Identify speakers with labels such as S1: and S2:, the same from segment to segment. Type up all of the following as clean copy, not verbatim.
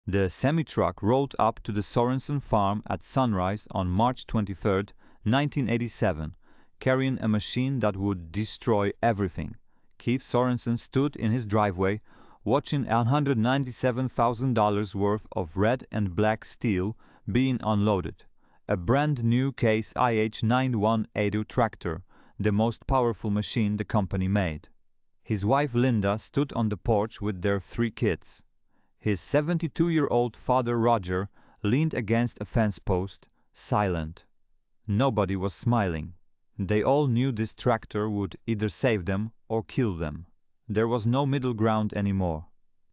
S1: The semi-truck rolled up to the Sorensen farm at sunrise on March 23, 1987, carrying a machine that would destroy everything. Keith Sorensen stood in his driveway, watching $197,000 worth of red and black steel being unloaded. A brand new Case IH 9180 tractor, the most powerful machine the company made. His wife Linda stood on the porch with their 3 kids. His 72-year-old father Roger leaned against a fence post, silent. Nobody was smiling. They all knew this tractor would either save them or kill them. There was no middle ground anymore.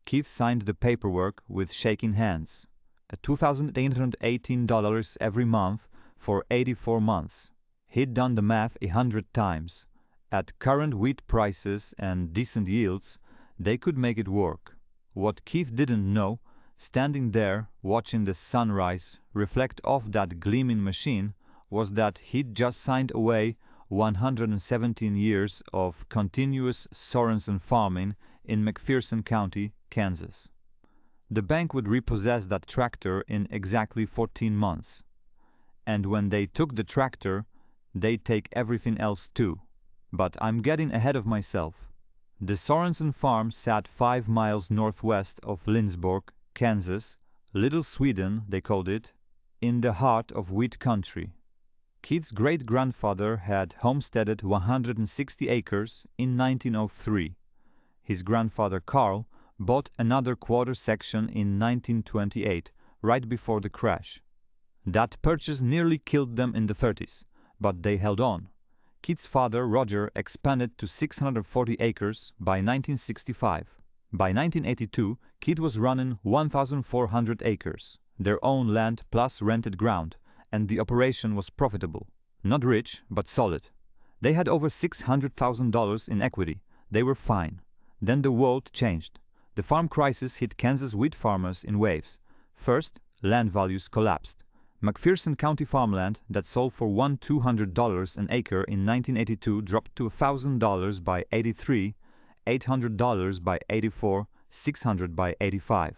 S1: Keith signed the paperwork with shaking hands. $2,818 every month for 84 months. He'd done the math 100 times. At current wheat prices and decent yields, they could make it work. What Keith didn't know, standing there watching the sunrise reflect off that gleaming machine, was that he'd just signed away 117 years of continuous Sorensen farming in McPherson County, Kansas. The bank would repossess that tractor in exactly 14 months. And when they took the tractor, they'd take everything else too. But I'm getting ahead of myself. The Sorensen farm sat 5 miles northwest of Lindsborg, Kansas, Little Sweden, they called it, in the heart of wheat country. Keith's great-grandfather had homesteaded 160 acres in 1903. His grandfather Carl bought another quarter section in 1928, right before the crash. That purchase nearly killed them in the 30s, but they held on. Keith's father, Roger, expanded to 640 acres by 1965. By 1982, Keith was running 1,400 acres, their own land plus rented ground, and the operation was profitable. Not rich, but solid. They had over $600,000 in equity. They were fine. Then the world changed. The farm crisis hit Kansas wheat farmers in waves. First, land values collapsed. McPherson County farmland that sold for $1,200 an acre in 1982 dropped to $1,000 by 83, $800 by 84, $600 by 85.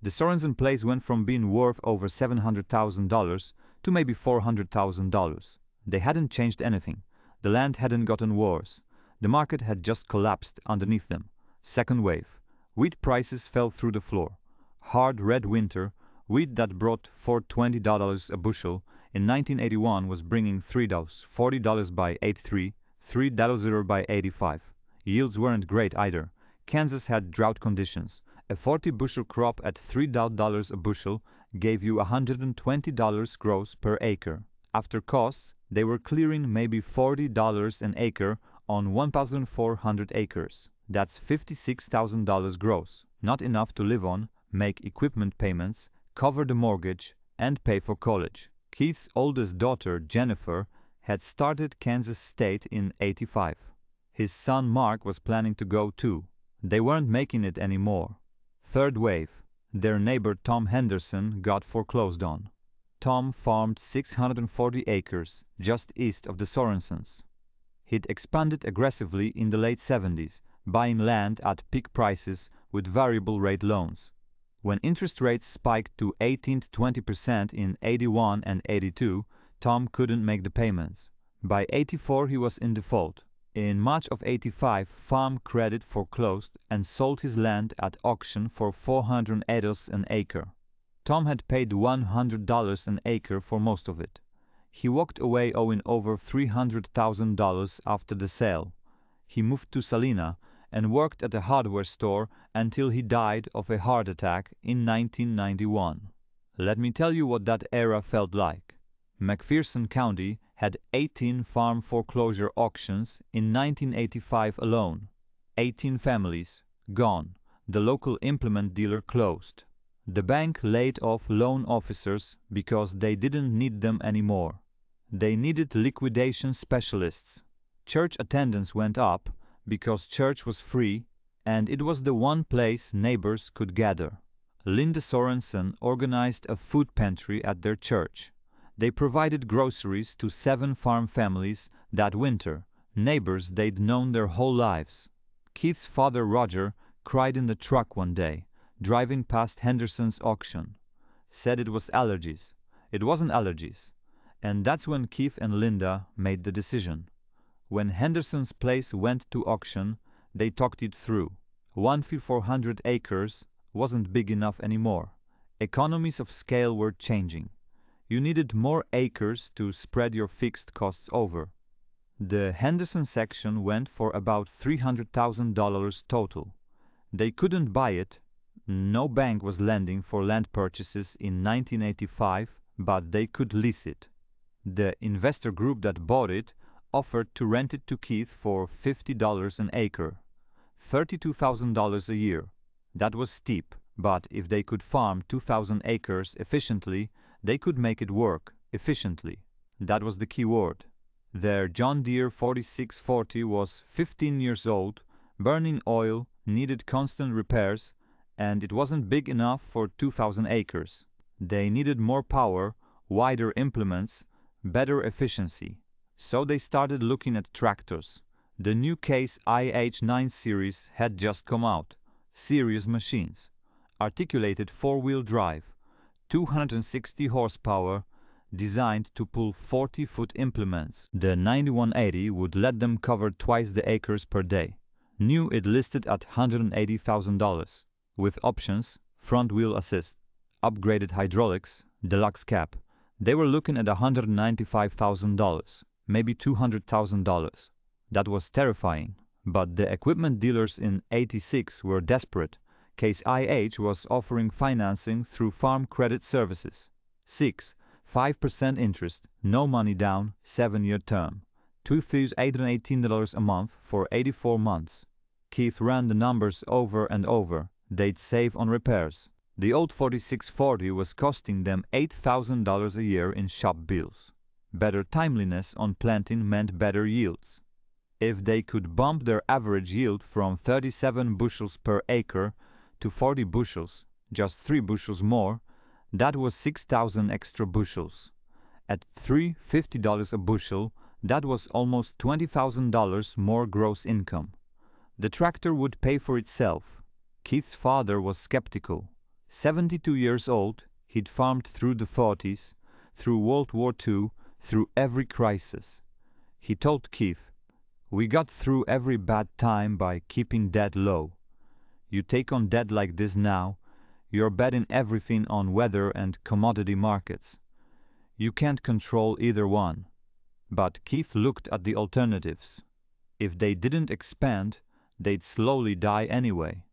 S1: The Sorensen place went from being worth over $700,000 to maybe $400,000. They hadn't changed anything. The land hadn't gotten worse. The market had just collapsed underneath them. Second wave. Wheat prices fell through the floor. Hard red winter. Wheat that brought $420 a bushel in 1981 was bringing $3, $40 by 83, $3 by 85. Yields weren't great either. Kansas had drought conditions. A 40-bushel crop at $3 a bushel gave you $120 gross per acre. After costs, they were clearing maybe $40 an acre on 1,400 acres. That's $56,000 gross. Not enough to live on, make equipment payments, cover the mortgage, and pay for college. Keith's oldest daughter, Jennifer, had started Kansas State in '85. His son Mark was planning to go too. They weren't making it anymore. Third wave. Their neighbor Tom Henderson got foreclosed on. Tom farmed 640 acres just east of the Sorensens. He'd expanded aggressively in the late 70s, buying land at peak prices with variable rate loans. When interest rates spiked to 18 to 20% in '81 and '82, Tom couldn't make the payments. By '84 he was in default. In March of '85, Farm Credit foreclosed and sold his land at auction for $400 an acre. Tom had paid $100 an acre for most of it. He walked away owing over $300,000 after the sale. He moved to Salina and worked at a hardware store until he died of a heart attack in 1991. Let me tell you what that era felt like. McPherson County had 18 farm foreclosure auctions in 1985 alone. 18 families, gone. The local implement dealer closed. The bank laid off loan officers because they didn't need them anymore. They needed liquidation specialists. Church attendance went up because church was free, and it was the one place neighbors could gather. Linda Sorensen organized a food pantry at their church. They provided groceries to 7 farm families that winter, neighbors they'd known their whole lives. Keith's father Roger cried in the truck one day. driving past Henderson's auction. Said it was allergies. It wasn't allergies. And that's when Keith and Linda made the decision. When Henderson's place went to auction, they talked it through. 1 field for 100 acres wasn't big enough anymore. Economies of scale were changing. You needed more acres to spread your fixed costs over. The Henderson section went for about $300,000 total. They couldn't buy it. No bank was lending for land purchases in 1985, but they could lease it. The investor group that bought it offered to rent it to Keith for $50 an acre, $32,000 a year. That was steep, but if they could farm 2,000 acres efficiently, they could make it work efficiently. That was the key word. Their John Deere 4640 was 15 years old, burning oil, needed constant repairs, and it wasn't big enough for 2,000 acres. They needed more power, wider implements, better efficiency. So they started looking at tractors. The new Case IH9 series had just come out. Serious machines. Articulated four-wheel drive, 260 horsepower, designed to pull 40-foot implements. The 9180 would let them cover twice the acres per day. New it listed at $180,000, with options, front wheel assist, upgraded hydraulics, deluxe cab. They were looking at $195,000, maybe $200,000. That was terrifying, but the equipment dealers in 86 were desperate. Case IH was offering financing through Farm Credit Services. 5% interest, no money down, 7-year term. $2,818 a month for 84 months. Keith ran the numbers over and over. They'd save on repairs. The old 4640 was costing them $8,000 a year in shop bills. Better timeliness on planting meant better yields. If they could bump their average yield from 37 bushels per acre to 40 bushels, just 3 bushels more, that was 6,000 extra bushels. At $350 a bushel, that was almost $20,000 more gross income. The tractor would pay for itself. Keith's father was skeptical. 72 years old, he'd farmed through the 40s, through World War II, through every crisis. He told Keith, "We got through every bad time by keeping debt low. You take on debt like this now, you're betting everything on weather and commodity markets. You can't control either one." But Keith looked at the alternatives. If they didn't expand, they'd slowly die anyway.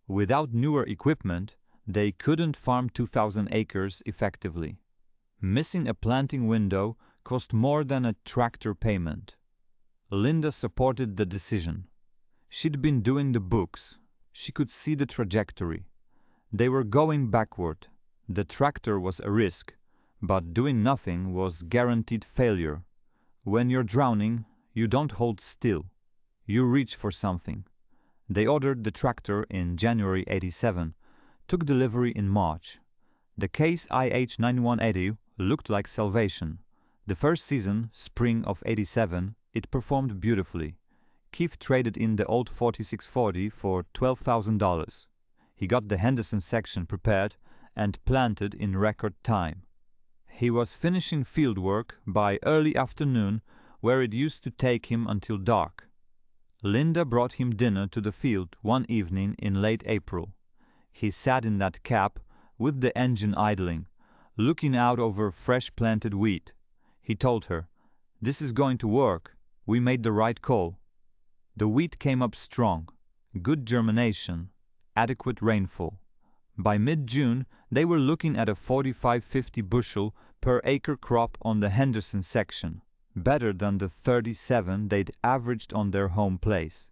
S1: Without newer equipment, they couldn't farm 2,000 acres effectively. Missing a planting window cost more than a tractor payment. Linda supported the decision. She'd been doing the books. She could see the trajectory. They were going backward. The tractor was a risk, but doing nothing was guaranteed failure. When you're drowning, you don't hold still. You reach for something. They ordered the tractor in January '87, took delivery in March. The Case IH 9180 looked like salvation. The first season, spring of '87, it performed beautifully. Keith traded in the old 4640 for $12,000. He got the Henderson section prepared and planted in record time. He was finishing field work by early afternoon where it used to take him until dark. Linda brought him dinner to the field one evening in late April. He sat in that cab, with the engine idling, looking out over fresh planted wheat. He told her, "This is going to work. We made the right call." The wheat came up strong, good germination, adequate rainfall. By mid-June, they were looking at a 45-50 bushel per acre crop on the Henderson section, better than the 37 they'd averaged on their home place.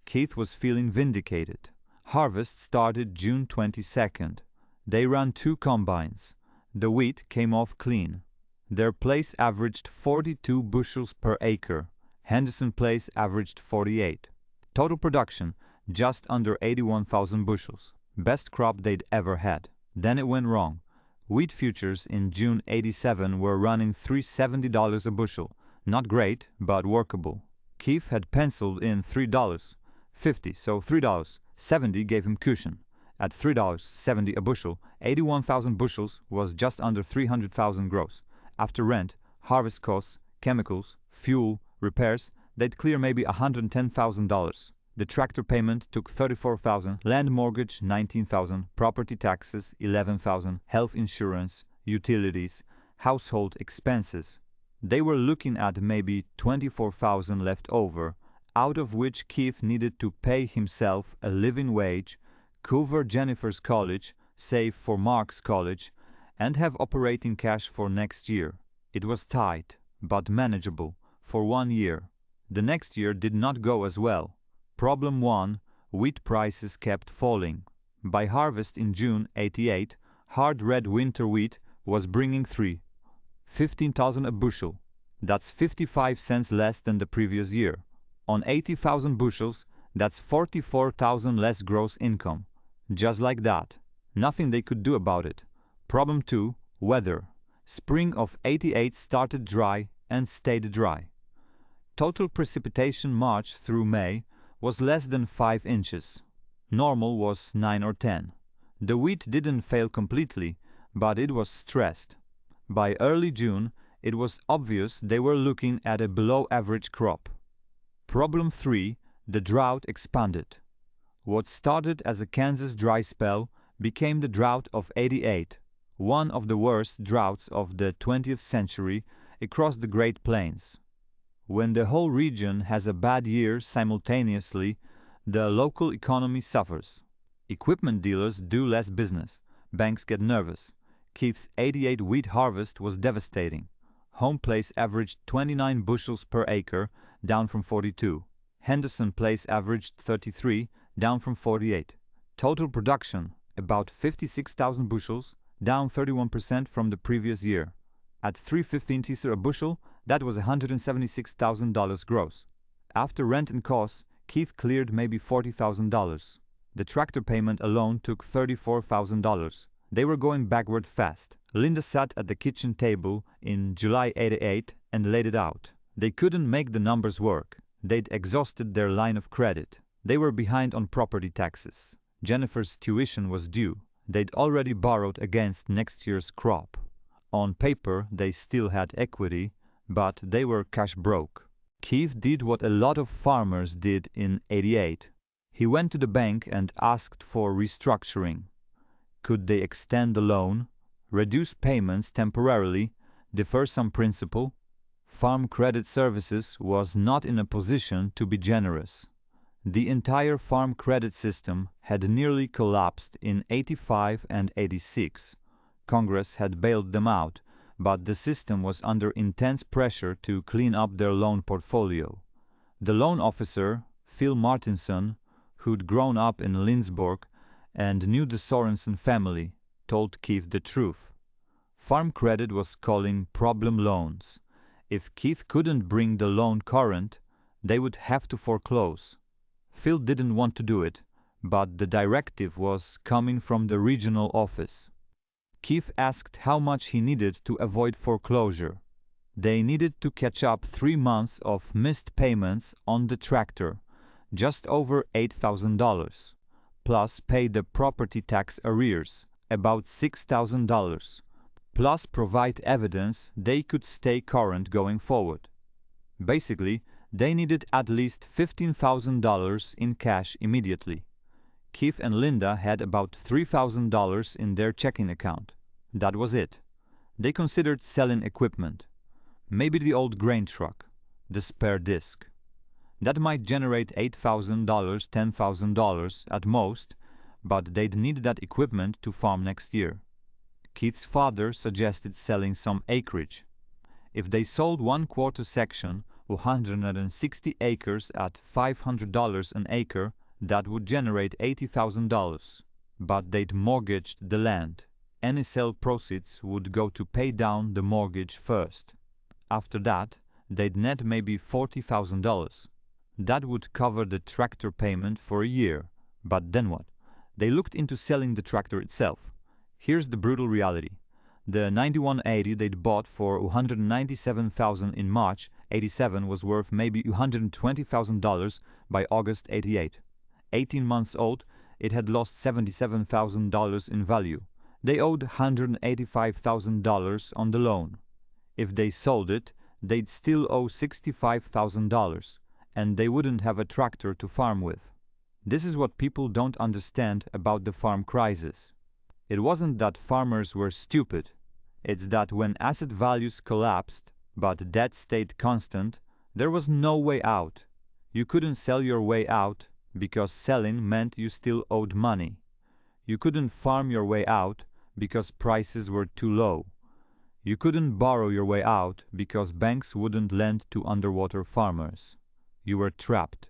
S1: Keith was feeling vindicated. Harvest started June 22nd. They ran 2 combines. The wheat came off clean. Their place averaged 42 bushels per acre. Henderson place averaged 48. Total production, just under 81,000 bushels. Best crop they'd ever had. Then it went wrong. Wheat futures in June '87 were running $370 a bushel. Not great, but workable. Keith had penciled in $3.50, so $3.70 gave him cushion. at $3.70 a bushel. 81,000 bushels was just under 300,000 gross. After rent, harvest costs, chemicals, fuel, repairs, they'd clear maybe $110,000. The tractor payment took $34,000, land mortgage $19,000, property taxes $11,000, health insurance, utilities, household expenses. They were looking at maybe $24,000 left over, out of which Keith needed to pay himself a living wage, cover Jennifer's college, save for Mark's college, and have operating cash for next year. It was tight, but manageable, for 1 year. The next year did not go as well. Problem 1, wheat prices kept falling. By harvest in June '88, hard red winter wheat was bringing $15,000 a bushel. That's 55 cents less than the previous year. On 80,000 bushels, that's 44,000 less gross income. Just like that. Nothing they could do about it. Problem 2, weather. Spring of '88 started dry and stayed dry. Total precipitation March through May was less than 5 inches. Normal was 9 or 10. The wheat didn't fail completely, but it was stressed. By early June, it was obvious they were looking at a below-average crop. Problem 3, the drought expanded. What started as a Kansas dry spell became the drought of '88, one of the worst droughts of the 20th century across the Great Plains. When the whole region has a bad year simultaneously, the local economy suffers. Equipment dealers do less business. Banks get nervous. Keith's '88 wheat harvest was devastating. Home Place averaged 29 bushels per acre, down from 42. Henderson Place averaged 33, down from 48. Total production, about 56,000 bushels, down 31% from the previous year. At $3.15 teaser a bushel, that was $176,000 gross. After rent and costs, Keith cleared maybe $40,000. The tractor payment alone took $34,000. They were going backward fast. Linda sat at the kitchen table in July '88 and laid it out. They couldn't make the numbers work. They'd exhausted their line of credit. They were behind on property taxes. Jennifer's tuition was due. They'd already borrowed against next year's crop. On paper, they still had equity, but they were cash broke. Keith did what a lot of farmers did in '88. He went to the bank and asked for restructuring. Could they extend the loan, reduce payments temporarily, defer some principal? Farm Credit Services was not in a position to be generous. The entire farm credit system had nearly collapsed in '85 and '86. Congress had bailed them out, but the system was under intense pressure to clean up their loan portfolio. The loan officer, Phil Martinson, who'd grown up in Lindsborg and knew the Sorensen family, told Keith the truth. Farm Credit was calling problem loans. If Keith couldn't bring the loan current, they would have to foreclose. Phil didn't want to do it, but the directive was coming from the regional office. Keith asked how much he needed to avoid foreclosure. They needed to catch up 3 months of missed payments on the tractor, just over $8,000, plus pay the property tax arrears, about $6,000, plus provide evidence they could stay current going forward. Basically, they needed at least $15,000 in cash immediately. Keith and Linda had about $3,000 in their checking account. That was it. They considered selling equipment. Maybe the old grain truck, the spare disc. That might generate $8,000, $10,000 at most, but they'd need that equipment to farm next year. Keith's father suggested selling some acreage. If they sold 1/4 section, 160 acres at $500 an acre, that would generate $80,000. But they'd mortgaged the land. Any sale proceeds would go to pay down the mortgage first. After that, they'd net maybe $40,000. That would cover the tractor payment for a year. But then what? They looked into selling the tractor itself. Here's the brutal reality. The 9180 they'd bought for $197,000 in March '87 was worth maybe $120,000 by August '88. 18 months old, it had lost $77,000 in value. They owed $185,000 on the loan. If they sold it, they'd still owe $65,000, and they wouldn't have a tractor to farm with. This is what people don't understand about the farm crisis. It wasn't that farmers were stupid. It's that when asset values collapsed, but debt stayed constant, there was no way out. You couldn't sell your way out because selling meant you still owed money. You couldn't farm your way out because prices were too low. You couldn't borrow your way out because banks wouldn't lend to underwater farmers. You were trapped.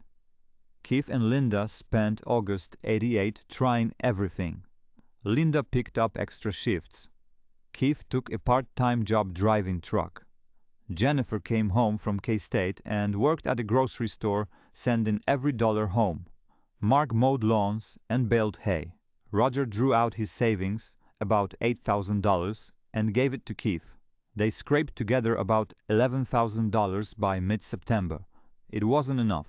S1: Keith and Linda spent August '88 trying everything. Linda picked up extra shifts. Keith took a part-time job driving truck. Jennifer came home from K-State and worked at a grocery store, sending every dollar home. Mark mowed lawns and baled hay. Roger drew out his savings, about $8,000, and gave it to Keith. They scraped together about $11,000 by mid-September. It wasn't enough.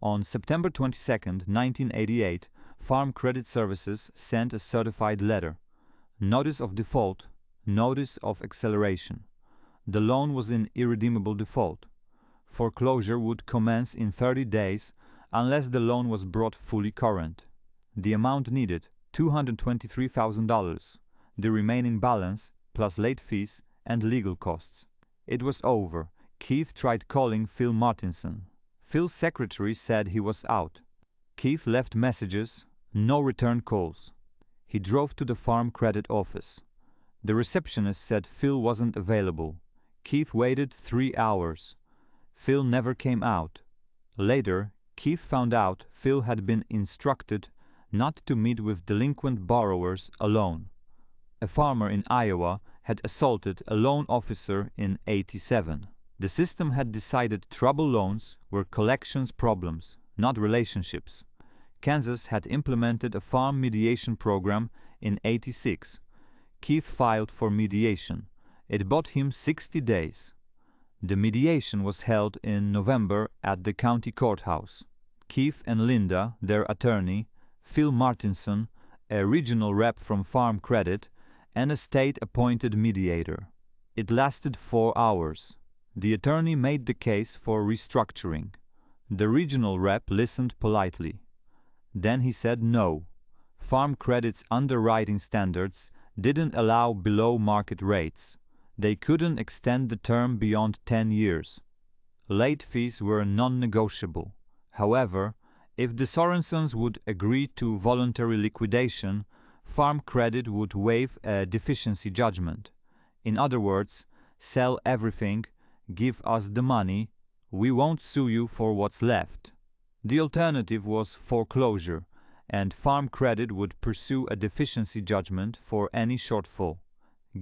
S1: On September 22, 1988, Farm Credit Services sent a certified letter. Notice of default, notice of acceleration. The loan was in irredeemable default. Foreclosure would commence in 30 days unless the loan was brought fully current. The amount needed, $223,000, the remaining balance, plus late fees and legal costs. It was over. Keith tried calling Phil Martinson. Phil's secretary said he was out. Keith left messages, no return calls. He drove to the Farm Credit office. The receptionist said Phil wasn't available. Keith waited 3 hours. Phil never came out. Later, Keith found out Phil had been instructed not to meet with delinquent borrowers alone. A farmer in Iowa had assaulted a loan officer in '87. The system had decided trouble loans were collections problems, not relationships. Kansas had implemented a farm mediation program in '86. Keith filed for mediation. It bought him 60 days. The mediation was held in November at the county courthouse. Keith and Linda, their attorney, Phil Martinson, a regional rep from Farm Credit, and a state-appointed mediator. It lasted 4 hours. The attorney made the case for restructuring. The regional rep listened politely. Then he said no. Farm Credit's underwriting standards didn't allow below-market rates. They couldn't extend the term beyond 10 years. Late fees were non-negotiable. However, if the Sorensons would agree to voluntary liquidation, Farm Credit would waive a deficiency judgment. In other words, sell everything, give us the money, we won't sue you for what's left. The alternative was foreclosure, and Farm Credit would pursue a deficiency judgment for any shortfall.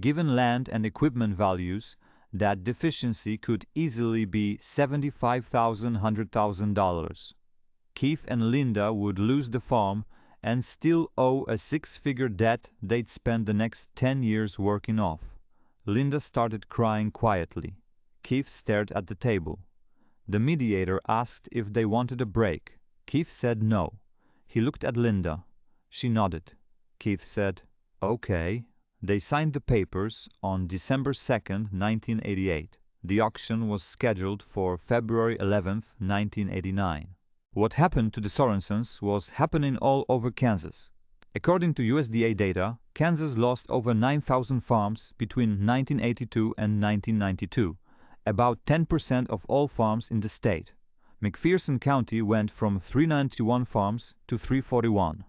S1: Given land and equipment values, that deficiency could easily be $75,000, $100,000. Keith and Linda would lose the farm and still owe a 6-figure debt they'd spend the next 10 years working off. Linda started crying quietly. Keith stared at the table. The mediator asked if they wanted a break. Keith said no. He looked at Linda. She nodded. Keith said, "Okay." They signed the papers on December 2, 1988. The auction was scheduled for February 11, 1989. What happened to the Sorensons was happening all over Kansas. According to USDA data, Kansas lost over 9,000 farms between 1982 and 1992, about 10% of all farms in the state. McPherson County went from 391 farms to 341.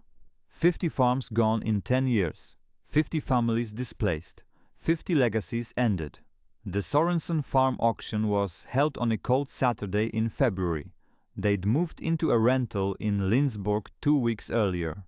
S1: 50 farms gone in 10 years. 50 families displaced, 50 legacies ended. The Sorenson farm auction was held on a cold Saturday in February. They'd moved into a rental in Lindsborg 2 weeks earlier,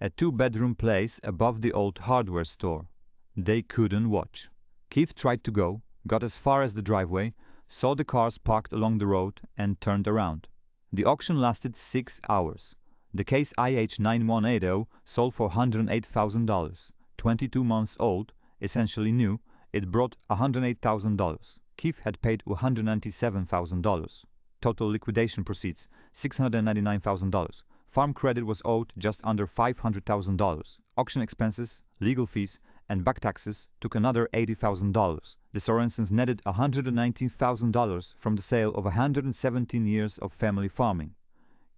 S1: a 2-bedroom place above the old hardware store. They couldn't watch. Keith tried to go, got as far as the driveway, saw the cars parked along the road, and turned around. The auction lasted 6 hours. The case IH9180 sold for $108,000. 22 months old, essentially new, it brought $108,000. Keith had paid $197,000. Total liquidation proceeds, $699,000. Farm credit was owed just under $500,000. Auction expenses, legal fees, and back taxes took another $80,000. The Sorensens netted $119,000 from the sale of 117 years of family farming.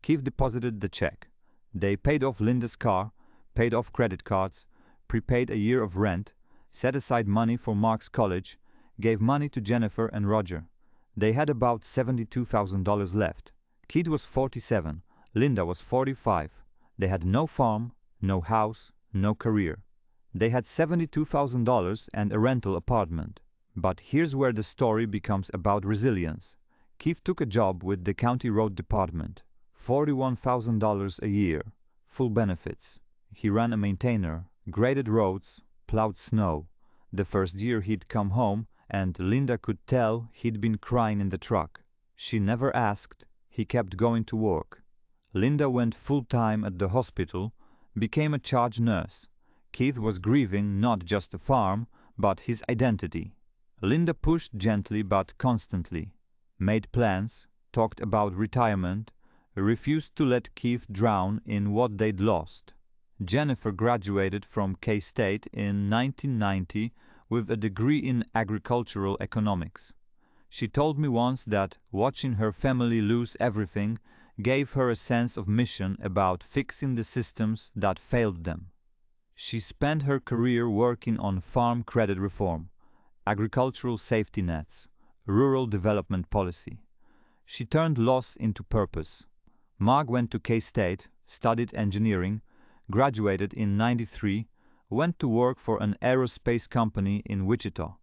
S1: Keith deposited the check. They paid off Linda's car, paid off credit cards, prepaid a year of rent, set aside money for Mark's college, gave money to Jennifer and Roger. They had about $72,000 left. Keith was 47. Linda was 45. They had no farm, no house, no career. They had $72,000 and a rental apartment. But here's where the story becomes about resilience. Keith took a job with the county road department. $41,000 a year, full benefits. He ran a maintainer, graded roads, plowed snow. The first year he'd come home, and Linda could tell he'd been crying in the truck. She never asked. He kept going to work. Linda went full-time at the hospital, became a charge nurse. Keith was grieving not just the farm, but his identity. Linda pushed gently but constantly, made plans, talked about retirement, refused to let Keith drown in what they'd lost. Jennifer graduated from K-State in 1990 with a degree in agricultural economics. She told me once that watching her family lose everything gave her a sense of mission about fixing the systems that failed them. She spent her career working on farm credit reform, agricultural safety nets, rural development policy. She turned loss into purpose. Mark went to K-State, studied engineering, graduated in '93, went to work for an aerospace company in Wichita.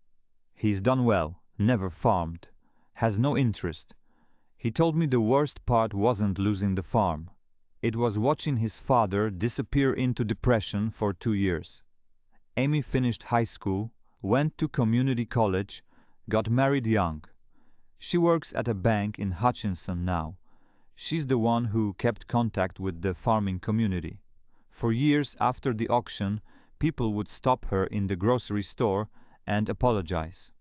S1: He's done well, never farmed, has no interest. He told me the worst part wasn't losing the farm. It was watching his father disappear into depression for 2 years. Amy finished high school, went to community college, got married young. She works at a bank in Hutchinson now. She's the one who kept contact with the farming community. For years after the auction, people would stop her in the grocery store and apologize.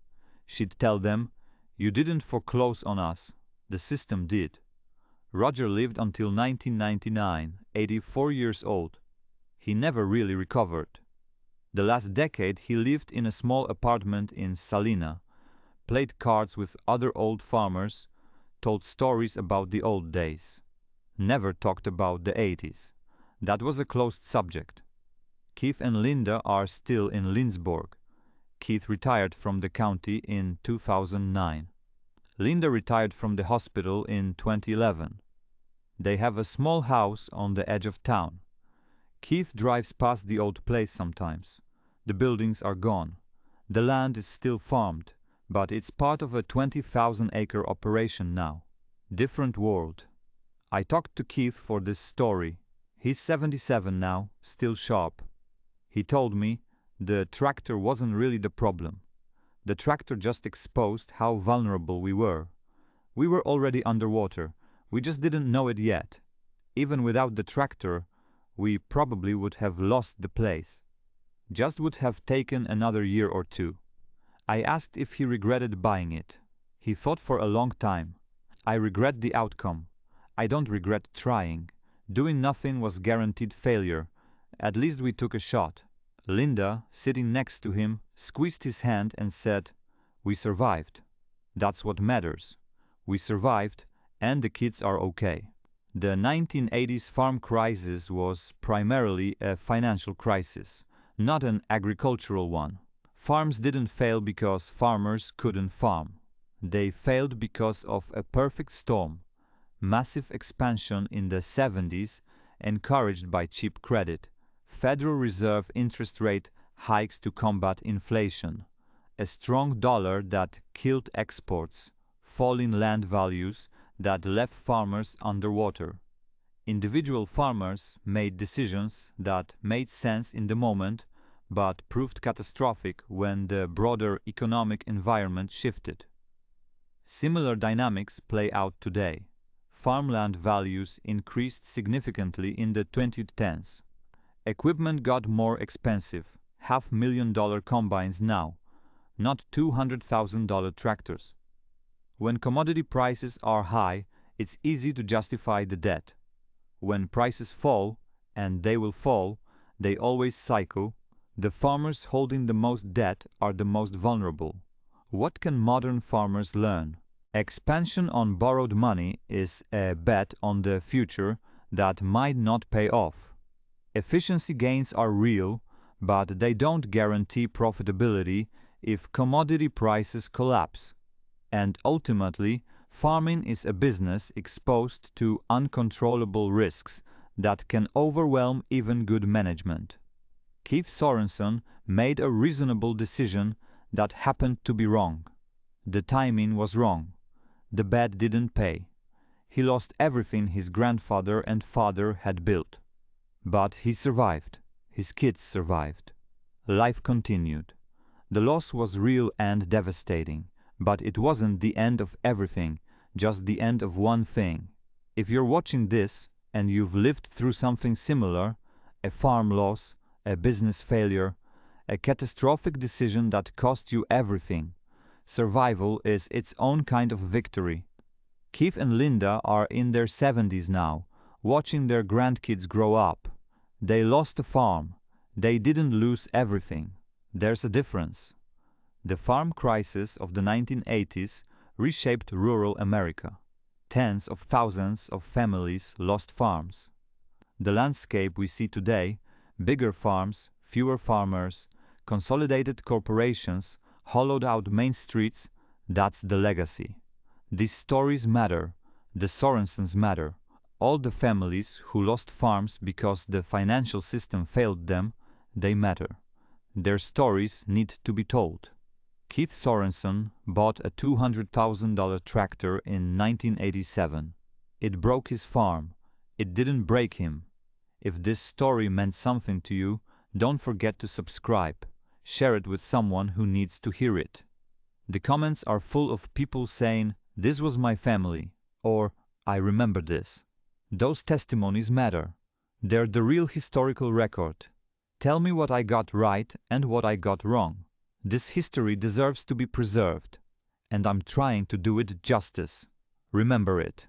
S1: She'd tell them, "You didn't foreclose on us. The system did." Roger lived until 1999, 84 years old. He never really recovered. The last decade he lived in a small apartment in Salina, played cards with other old farmers, told stories about the old days. Never talked about the '80s. That was a closed subject. Keith and Linda are still in Lindsborg. Keith retired from the county in 2009. Linda retired from the hospital in 2011. They have a small house on the edge of town. Keith drives past the old place sometimes. The buildings are gone. The land is still farmed, but it's part of a 20,000-acre operation now. Different world. I talked to Keith for this story. He's 77 now, still sharp. He told me the tractor wasn't really the problem. The tractor just exposed how vulnerable we were. We were already underwater. We just didn't know it yet. Even without the tractor, we probably would have lost the place. Just would have taken another year or two. I asked if he regretted buying it. He thought for a long time. I regret the outcome. I don't regret trying. Doing nothing was guaranteed failure. At least we took a shot. Linda, sitting next to him, squeezed his hand and said, "We survived. That's what matters. We survived, and the kids are okay." The 1980s farm crisis was primarily a financial crisis, not an agricultural one. Farms didn't fail because farmers couldn't farm. They failed because of a perfect storm. Massive expansion in the 70s, encouraged by cheap credit. Federal Reserve interest rate hikes to combat inflation. A strong dollar that killed exports. Falling land values that left farmers underwater. Individual farmers made decisions that made sense in the moment, but proved catastrophic when the broader economic environment shifted. Similar dynamics play out today. Farmland values increased significantly in the 2010s. Equipment got more expensive, $500,000 combines now, not $200,000 tractors. When commodity prices are high, it's easy to justify the debt. When prices fall, and they will fall, they always cycle, the farmers holding the most debt are the most vulnerable. What can modern farmers learn? Expansion on borrowed money is a bet on the future that might not pay off. Efficiency gains are real, but they don't guarantee profitability if commodity prices collapse. And ultimately, farming is a business exposed to uncontrollable risks that can overwhelm even good management. Keith Sorensen made a reasonable decision that happened to be wrong. The timing was wrong. The bet didn't pay. He lost everything his grandfather and father had built. But he survived. His kids survived. Life continued. The loss was real and devastating, but it wasn't the end of everything, just the end of one thing. If you're watching this and you've lived through something similar, a farm loss, a business failure, a catastrophic decision that cost you everything, survival is its own kind of victory. Keith and Linda are in their 70s now, watching their grandkids grow up. They lost a farm. They didn't lose everything. There's a difference. The farm crisis of the 1980s reshaped rural America. Tens of thousands of families lost farms. The landscape we see today, bigger farms, fewer farmers, consolidated corporations, hollowed out main streets, that's the legacy. These stories matter. The Sorensens matter. All the families who lost farms because the financial system failed them, they matter. Their stories need to be told. Keith Sorensen bought a $200,000 tractor in 1987. It broke his farm. It didn't break him. If this story meant something to you, don't forget to subscribe. Share it with someone who needs to hear it. The comments are full of people saying, "This was my family," or "I remember this." Those testimonies matter. They're the real historical record. Tell me what I got right and what I got wrong. This history deserves to be preserved, and I'm trying to do it justice. Remember it.